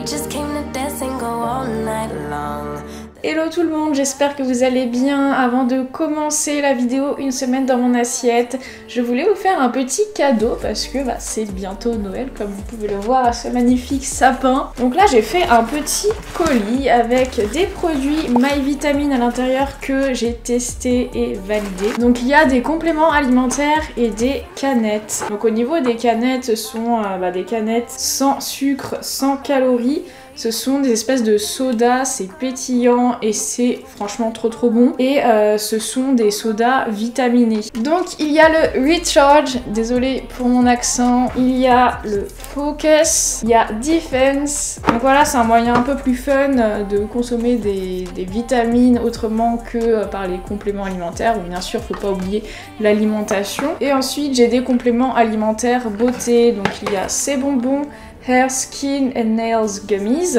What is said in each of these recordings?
just came to dance and go all night long. Hello tout le monde, j'espère que vous allez bien. Avant de commencer la vidéo une semaine dans mon assiette, je voulais vous faire un petit cadeau parce que c'est bientôt Noël comme vous pouvez le voir à ce magnifique sapin. Donc là j'ai fait un petit colis avec des produits My Vitamine à l'intérieur que j'ai testé et validé. Donc il y a des compléments alimentaires et des canettes. Donc au niveau des canettes, ce sont des canettes sans sucre, sans calories. Ce sont des espèces de sodas, c'est pétillant et c'est franchement trop bon. Et ce sont des sodas vitaminés. Donc il y a le Recharge, désolé pour mon accent. Il y a le Focus, il y a Defense. Donc voilà, c'est un moyen un peu plus fun de consommer des vitamines autrement que par les compléments alimentaires. Ou bien sûr, faut pas oublier l'alimentation. Et ensuite, j'ai des compléments alimentaires beauté. Donc il y a ces bonbons. Hair, Skin and Nails Gummies.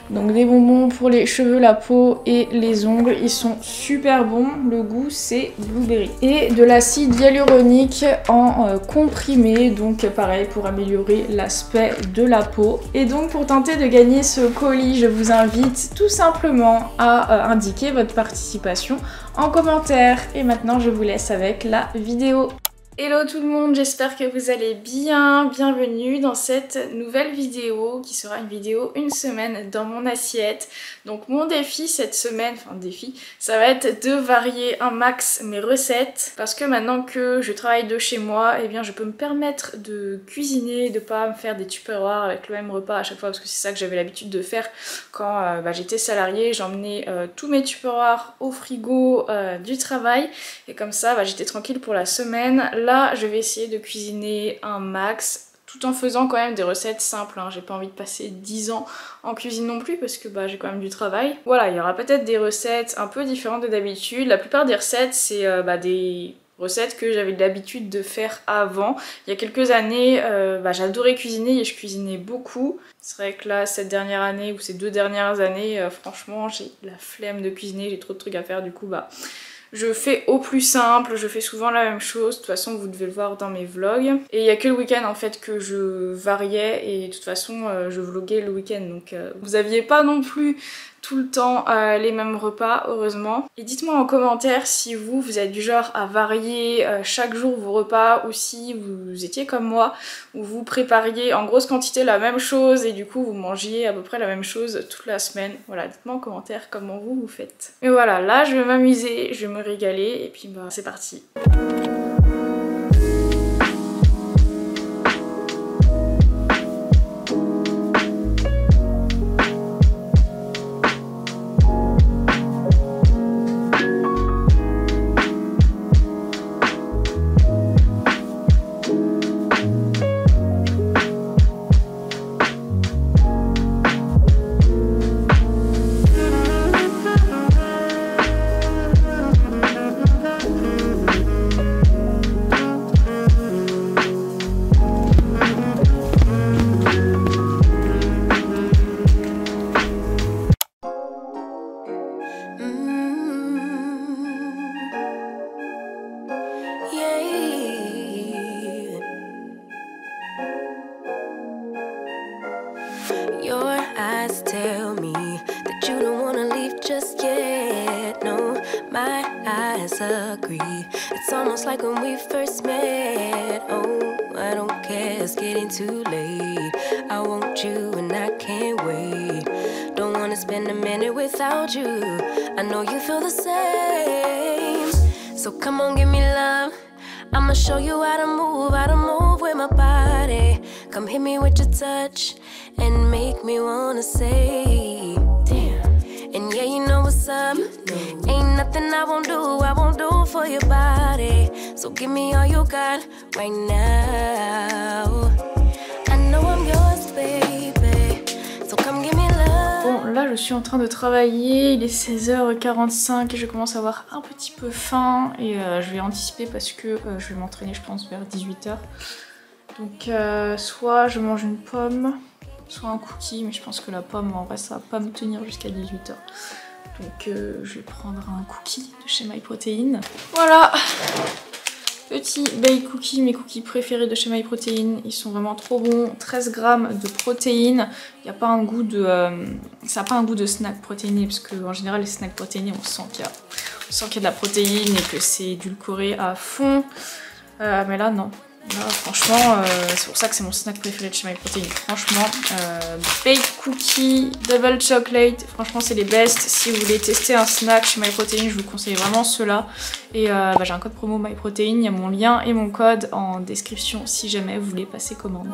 Donc des bonbons pour les cheveux, la peau et les ongles. Ils sont super bons. Le goût c'est blueberry. Et de l'acide hyaluronique en comprimé. Donc pareil pour améliorer l'aspect de la peau. Et donc pour tenter de gagner ce colis, je vous invite tout simplement à indiquer votre participation en commentaire. Et maintenant je vous laisse avec la vidéo. Hello tout le monde, j'espère que vous allez bien. Bienvenue dans cette nouvelle vidéo qui sera une vidéo une semaine dans mon assiette. Donc mon défi cette semaine, ça va être de varier un max mes recettes parce que maintenant que je travaille de chez moi, eh bien je peux me permettre de cuisiner, de pas me faire des tupperwares avec le même repas à chaque fois parce que c'est ça que j'avais l'habitude de faire quand j'étais salariée. J'emmenais tous mes tupperwares au frigo du travail et comme ça j'étais tranquille pour la semaine. Là, je vais essayer de cuisiner un max tout en faisant quand même des recettes simples. J'ai pas envie de passer 10 ans en cuisine non plus parce que j'ai quand même du travail. Voilà, il y aura peut-être des recettes un peu différentes de d'habitude. La plupart des recettes, c'est des recettes que j'avais l'habitude de faire avant. Il y a quelques années, j'adorais cuisiner et je cuisinais beaucoup. C'est vrai que là, cette dernière année ou ces 2 dernières années, franchement, j'ai la flemme de cuisiner, j'ai trop de trucs à faire. Du coup, je fais au plus simple, je fais souvent la même chose, de toute façon vous devez le voir dans mes vlogs. Et il n'y a que le week-end en fait que je variais et de toute façon je vloguais le week-end. Donc vous aviez pas non plus tout le temps les mêmes repas, heureusement. Et dites-moi en commentaire si vous êtes du genre à varier chaque jour vos repas ou si vous étiez comme moi, où vous prépariez en grosse quantité la même chose et du coup vous mangiez à peu près la même chose toute la semaine. Voilà, dites-moi en commentaire comment vous faites. Mais voilà, là je vais m'amuser, je vais me régaler et puis c'est parti. Your eyes tell me that you don't wanna leave just yet. No, my eyes agree. It's almost like when we first met. Oh, I don't care, it's getting too late. I want you and I can't wait. Don't wanna spend a minute without you. I know you feel the same. So come on, give me love. I'ma show you how to move with my body. Come hit me with your touch and make me wanna say, damn. And yeah, you know what's up. Ain't nothing I won't do for your body. So give me all you got right now. I know I'm yours, baby. So come give me love. Bon, là je suis en train de travailler, il est 16h45 et je commence à avoir un petit peu faim et je vais anticiper parce que je vais m'entraîner je pense vers 18h. Donc soit je mange une pomme, soit un cookie, mais je pense que la pomme en vrai ça va pas me tenir jusqu'à 18h. Donc je vais prendre un cookie de chez MyProtein. Voilà, Petits bake cookies, mes cookies préférés de chez MyProtein. Ils sont vraiment trop bons. 13 grammes de protéines. Il n'y a pas un goût de... ça n'a pas un goût de snack protéiné parce qu'en général les snacks protéinés on sent qu'il y a de la protéine et que c'est édulcoré à fond. Mais là non. Là, franchement, c'est pour ça que c'est mon snack préféré de chez MyProtein. Franchement, bake cookie, double chocolate, franchement c'est les best. Si vous voulez tester un snack chez MyProtein, je vous conseille vraiment ceux-là. Et j'ai un code promo MyProtein, il y a mon lien et mon code en description si jamais vous voulez passer commande.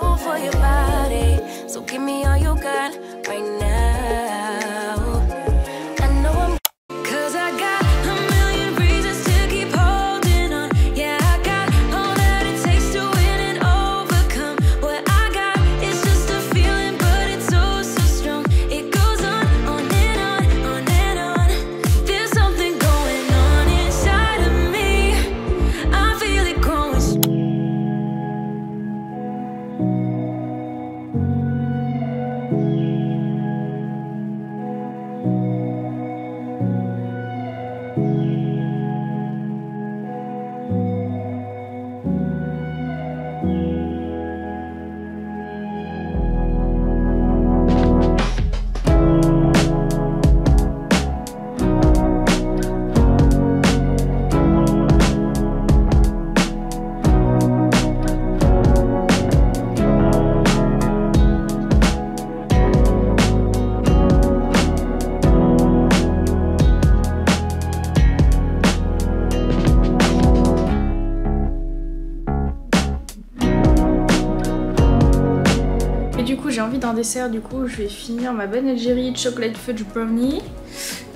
J'ai envie d'un dessert, du coup je vais finir ma Ben & Jerry's Chocolate Fudge Brownie.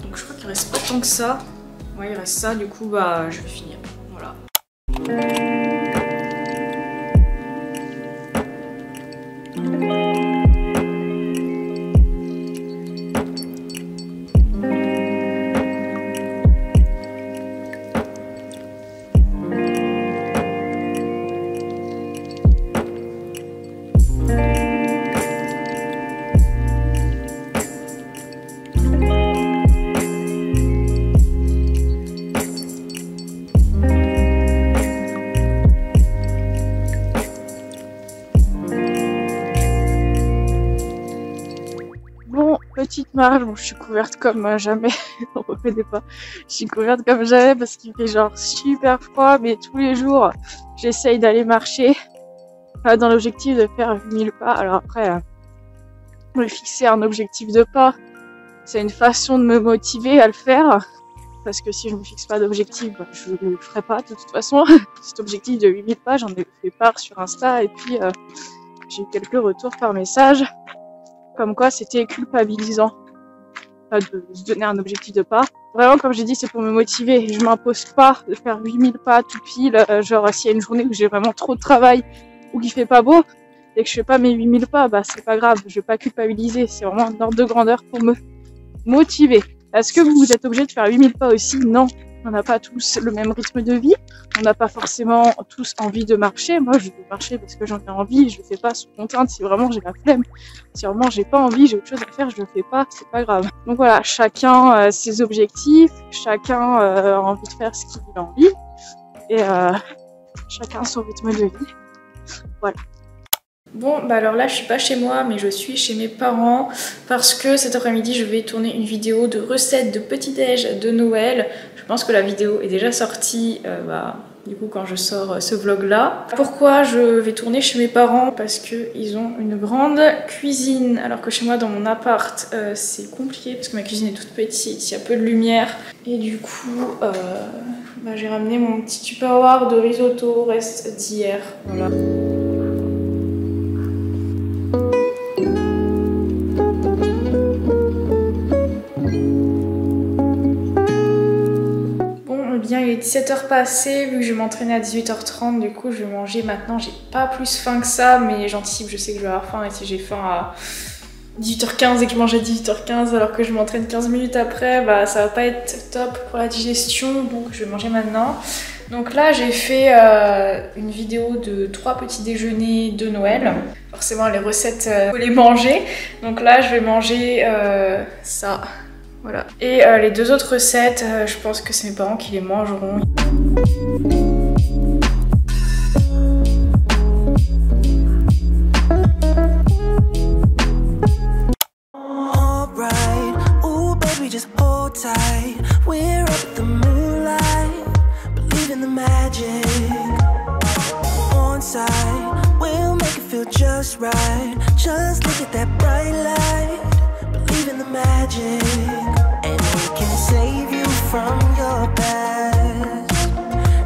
Donc je crois qu'il reste pas tant que ça. Ouais, il reste ça, du coup bah je vais finir. Voilà. Petite marge, bon, je suis couverte comme jamais, on ne reconnaît pas, je suis couverte comme jamais parce qu'il fait genre super froid, mais tous les jours j'essaye d'aller marcher dans l'objectif de faire 8000 pas. Alors après, me fixer un objectif de pas, c'est une façon de me motiver à le faire, parce que si je me fixe pas d'objectif, bah, je ne le ferai pas de toute façon. Cet objectif de 8000 pas, j'en ai fait part sur Insta et puis j'ai eu quelques retours par message. Comme quoi c'était culpabilisant de se donner un objectif de pas. Vraiment, comme j'ai dit, c'est pour me motiver. Je m'impose pas de faire 8000 pas tout pile. Genre, s'il y a une journée où j'ai vraiment trop de travail ou qu'il fait pas beau et que je fais pas mes 8000 pas, bah c'est pas grave. Je vais pas culpabiliser. C'est vraiment un ordre de grandeur pour me motiver. Est-ce que vous êtes obligé de faire 8000 pas aussi? Non. On n'a pas tous le même rythme de vie. On n'a pas forcément tous envie de marcher. Moi, je veux marcher parce que j'en ai envie. Je le fais pas sous contrainte si vraiment j'ai la flemme. Si vraiment j'ai pas envie, j'ai autre chose à faire, je le fais pas, c'est pas grave. Donc voilà, chacun ses objectifs, chacun a envie de faire ce qu'il a envie. Et chacun son rythme de vie. Voilà. Bon, bah alors là je suis pas chez moi mais je suis chez mes parents parce que cet après-midi je vais tourner une vidéo de recettes de petit-déj de Noël. Je pense que la vidéo est déjà sortie du coup quand je sors ce vlog là. Pourquoi je vais tourner chez mes parents? Parce qu'ils ont une grande cuisine alors que chez moi dans mon appart c'est compliqué parce que ma cuisine est toute petite, il y a peu de lumière et du coup j'ai ramené mon petit tupperware de risotto reste d'hier. Voilà. Il est 17h passé, vu que je vais m'entraîner à 18h30, du coup je vais manger maintenant. J'ai pas plus faim que ça, mais j'anticipe, je sais que je vais avoir faim. Et si j'ai faim à 18h15 et que je mange à 18h15 alors que je m'entraîne 15 minutes après, bah ça va pas être top pour la digestion, donc je vais manger maintenant. Donc là j'ai fait une vidéo de 3 petits déjeuners de Noël. Forcément les recettes, faut les manger. Donc là je vais manger ça. Voilà. Et les 2 autres recettes, je pense que c'est mes parents qui les mangeront. right. Just look at that bright light, believe in the magic, and it can save you from your past.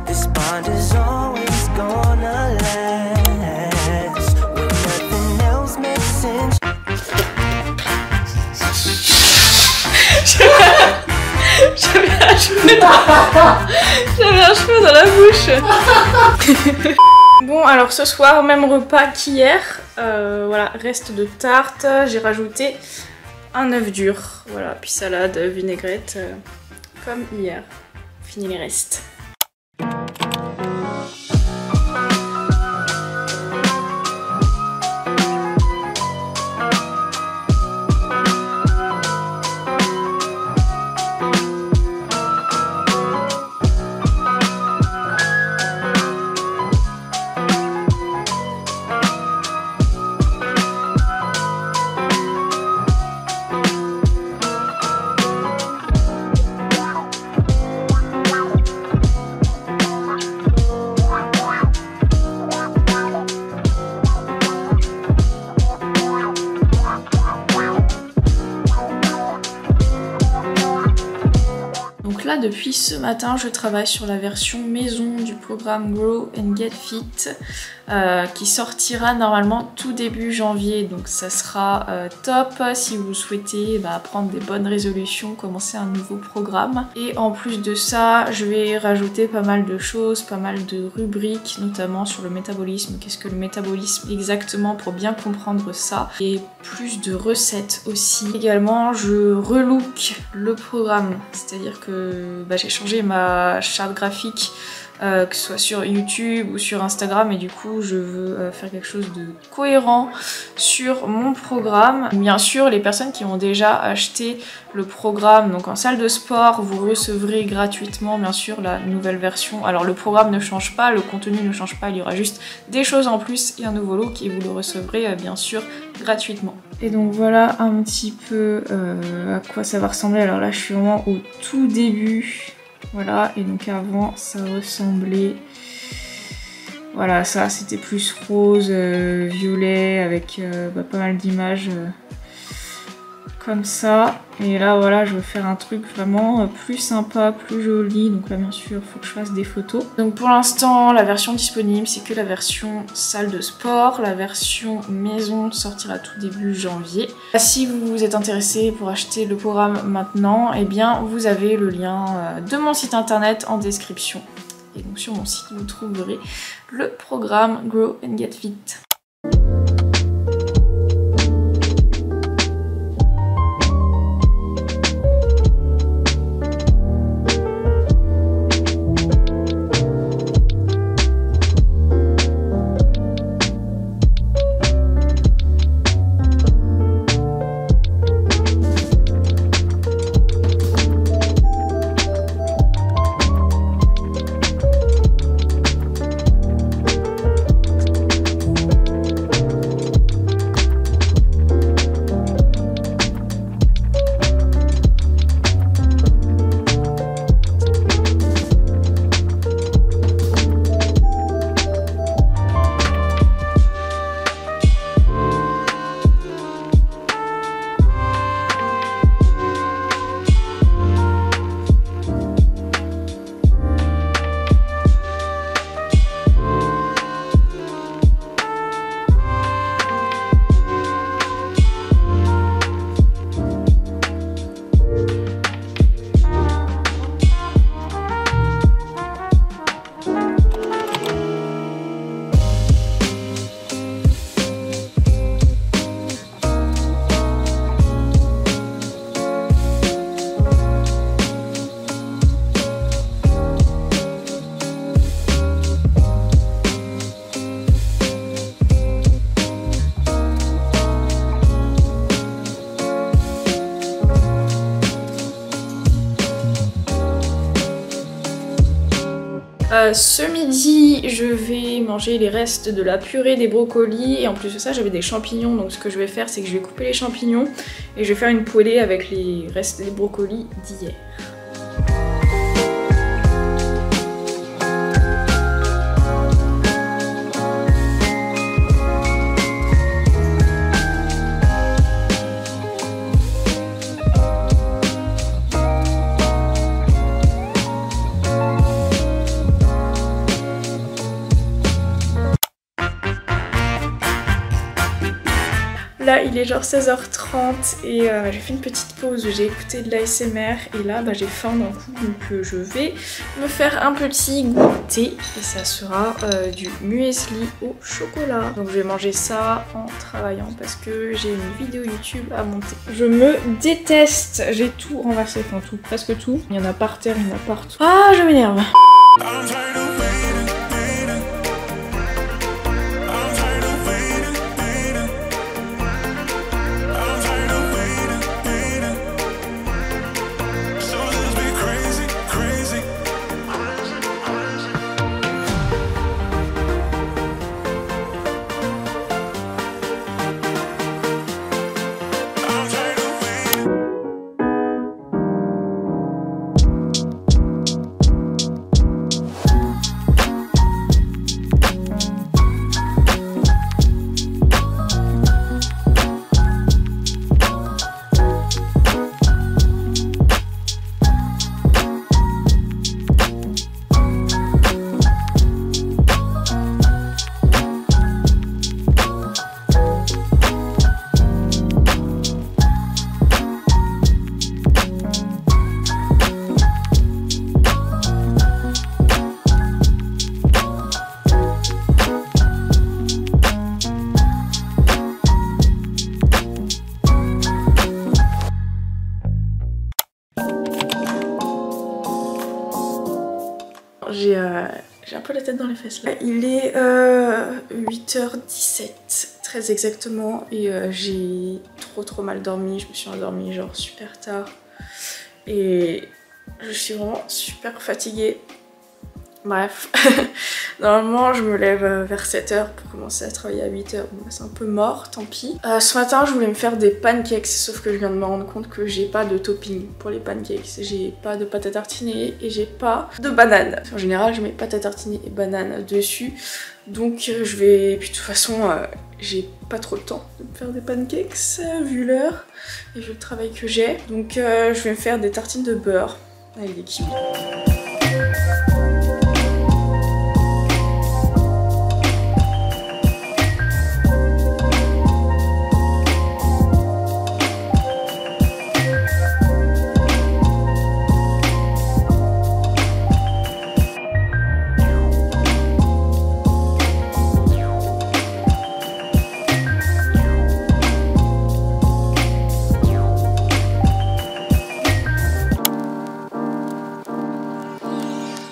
This bond is always gonna last when nothing else makes sense. J'avais un cheveu dans la bouche. Bon, alors ce soir, même repas qu'hier. Voilà, reste de tarte. J'ai rajouté un œuf dur. Voilà, puis salade, vinaigrette, comme hier. Fini les restes. Donc là, depuis ce matin, je travaille sur la version maison du programme Grow and Get Fit qui sortira normalement tout début janvier. Donc ça sera top si vous souhaitez prendre des bonnes résolutions, commencer un nouveau programme. Et en plus de ça, je vais rajouter pas mal de choses, pas mal de rubriques, notamment sur le métabolisme. Qu'est-ce que le métabolisme exactement pour bien comprendre ça? Et plus de recettes aussi. Également, je relook le programme, c'est-à-dire que j'ai changé ma charte graphique, que ce soit sur YouTube ou sur Instagram, et du coup je veux faire quelque chose de cohérent sur mon programme. Bien sûr, les personnes qui ont déjà acheté le programme, donc en salle de sport, vous recevrez gratuitement bien sûr la nouvelle version. Alors le programme ne change pas, le contenu ne change pas, il y aura juste des choses en plus et un nouveau look, et vous le recevrez bien sûr gratuitement. Et donc voilà un petit peu à quoi ça va ressembler. Alors là je suis vraiment au tout début. Voilà, et donc avant ça ressemblait, voilà, ça c'était plus rose, violet, avec pas mal d'images comme ça. Et là voilà, je veux faire un truc vraiment plus sympa, plus joli. Donc là bien sûr il faut que je fasse des photos. Donc pour l'instant la version disponible c'est que la version salle de sport. La version maison sortira tout début janvier. Si vous êtes intéressé pour acheter le programme maintenant, eh bien vous avez le lien de mon site internet en description. Et donc sur mon site vous trouverez le programme Grow and Get Fit. Ce midi, je vais manger les restes de la purée des brocolis, et en plus de ça, j'avais des champignons. Donc ce que je vais faire, c'est que je vais couper les champignons et je vais faire une poêlée avec les restes des brocolis d'hier. Là il est genre 16h30 et j'ai fait une petite pause où j'ai écouté de l'ASMR et là j'ai faim d'un coup, donc je vais me faire un petit goûter et ça sera du muesli au chocolat. Donc je vais manger ça en travaillant parce que j'ai une vidéo YouTube à monter. Je me déteste, j'ai tout renversé, enfin tout, presque tout. Il y en a par terre, il y en a partout. Ah, je m'énerve. J'ai un peu la tête dans les fesses là. Il est 8h17, très exactement, et j'ai trop mal dormi. Je me suis endormie genre super tard et je suis vraiment super fatiguée. Bref, normalement je me lève vers 7h pour commencer à travailler à 8h, bon, c'est un peu mort, tant pis. Ce matin je voulais me faire des pancakes, sauf que je viens de me rendre compte que j'ai pas de topping pour les pancakes. J'ai pas de pâte à tartiner et j'ai pas de banane. En général je mets pâte à tartiner et banane dessus, donc je vais... Et puis de toute façon j'ai pas trop le temps de me faire des pancakes vu l'heure et vu le travail que j'ai. Donc je vais me faire des tartines de beurre avec des kiwis.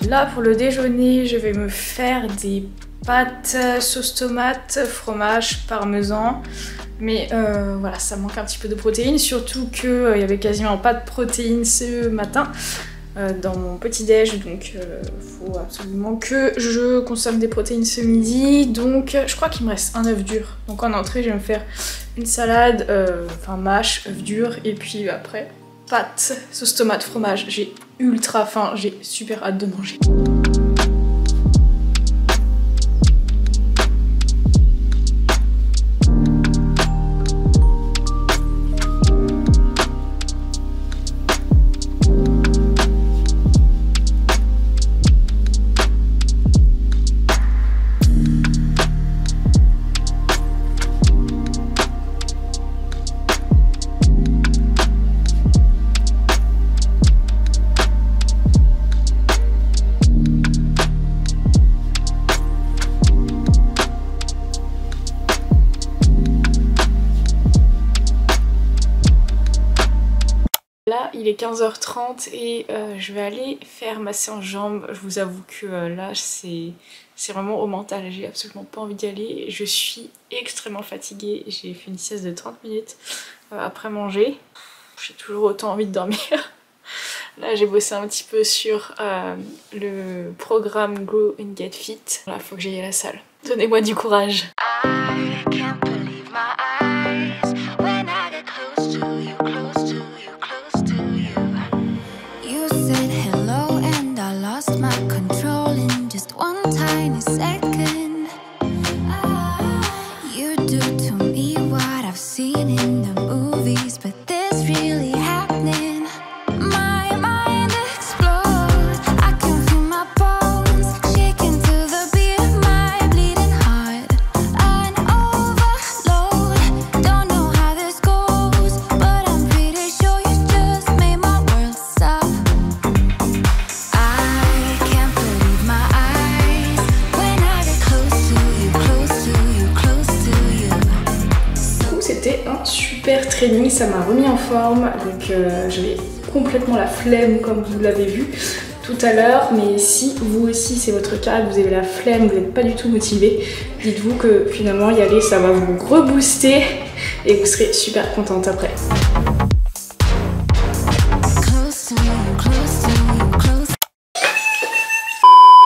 Là pour le déjeuner je vais me faire des pâtes sauce tomate, fromage, parmesan. Mais voilà, ça manque un petit peu de protéines, surtout qu'il y avait quasiment pas de protéines ce matin dans mon petit déj, donc faut absolument que je consomme des protéines ce midi. Donc je crois qu'il me reste un œuf dur. Donc en entrée je vais me faire une salade, enfin mâche, œuf dur, et puis après pâtes, sauce tomate, fromage. J'ai ultra faim, j'ai super hâte de manger. Là il est 15h30 et je vais aller faire ma séance jambes. Je vous avoue que là c'est vraiment au mental, j'ai absolument pas envie d'y aller. Je suis extrêmement fatiguée, j'ai fait une sieste de 30 minutes après manger. J'ai toujours autant envie de dormir. Là j'ai bossé un petit peu sur le programme Go and Get Fit. Là faut que j'aille à la salle. Donnez-moi du courage. c'était un super training, ça m'a remis en forme, donc j'avais complètement la flemme comme vous l'avez vu tout à l'heure, mais si vous aussi c'est votre cas, que vous avez la flemme, vous n'êtes pas du tout motivé, dites-vous que finalement y aller ça va vous rebooster et vous serez super contente après.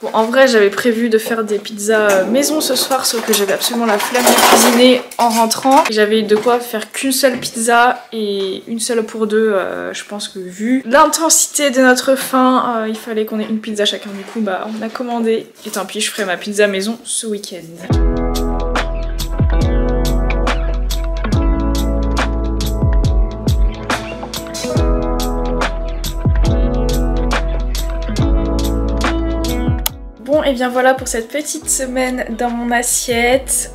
Bon, en vrai j'avais prévu de faire des pizzas maison ce soir, sauf que j'avais absolument la flemme de cuisiner en rentrant. J'avais de quoi faire qu'une seule pizza et une seule pour deux. Je pense que vu l'intensité de notre faim, il fallait qu'on ait une pizza chacun. Du coup bah on a commandé et tant pis, je ferai ma pizza maison ce week-end. Bon et bien voilà pour cette petite semaine dans mon assiette.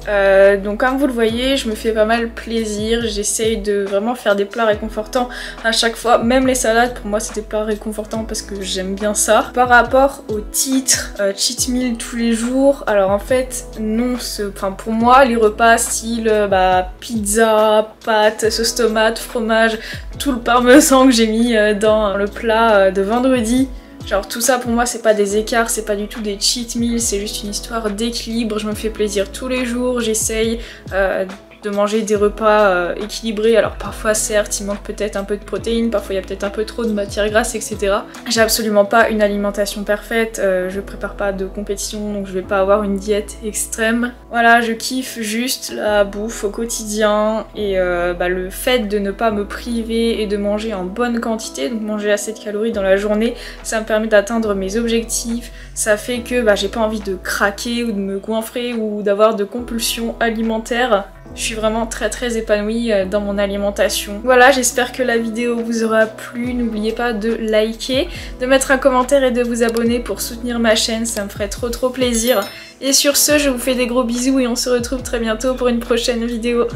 Donc comme vous le voyez, je me fais pas mal plaisir, j'essaye de vraiment faire des plats réconfortants à chaque fois. Même les salades pour moi c'est des plats réconfortants parce que j'aime bien ça. Par rapport au titre cheat meal tous les jours, alors en fait non, pour moi les repas style pizza, pâtes, sauce tomate, fromage, tout le parmesan que j'ai mis dans le plat de vendredi, genre tout ça pour moi c'est pas des écarts, c'est pas du tout des cheat meals, c'est juste une histoire d'équilibre. Je me fais plaisir tous les jours, j'essaye de manger des repas équilibrés. Alors parfois certes il manque peut-être un peu de protéines, parfois il y a peut-être un peu trop de matières grasses, etc. J'ai absolument pas une alimentation parfaite, je prépare pas de compétition donc je vais pas avoir une diète extrême. Voilà, je kiffe juste la bouffe au quotidien et le fait de ne pas me priver et de manger en bonne quantité, donc manger assez de calories dans la journée, ça me permet d'atteindre mes objectifs, ça fait que j'ai pas envie de craquer ou de me goinfrer ou d'avoir de compulsions alimentaires. Je suis vraiment très épanouie dans mon alimentation. Voilà, j'espère que la vidéo vous aura plu. N'oubliez pas de liker, de mettre un commentaire et de vous abonner pour soutenir ma chaîne, ça me ferait trop plaisir. Et sur ce, je vous fais des gros bisous et on se retrouve très bientôt pour une prochaine vidéo.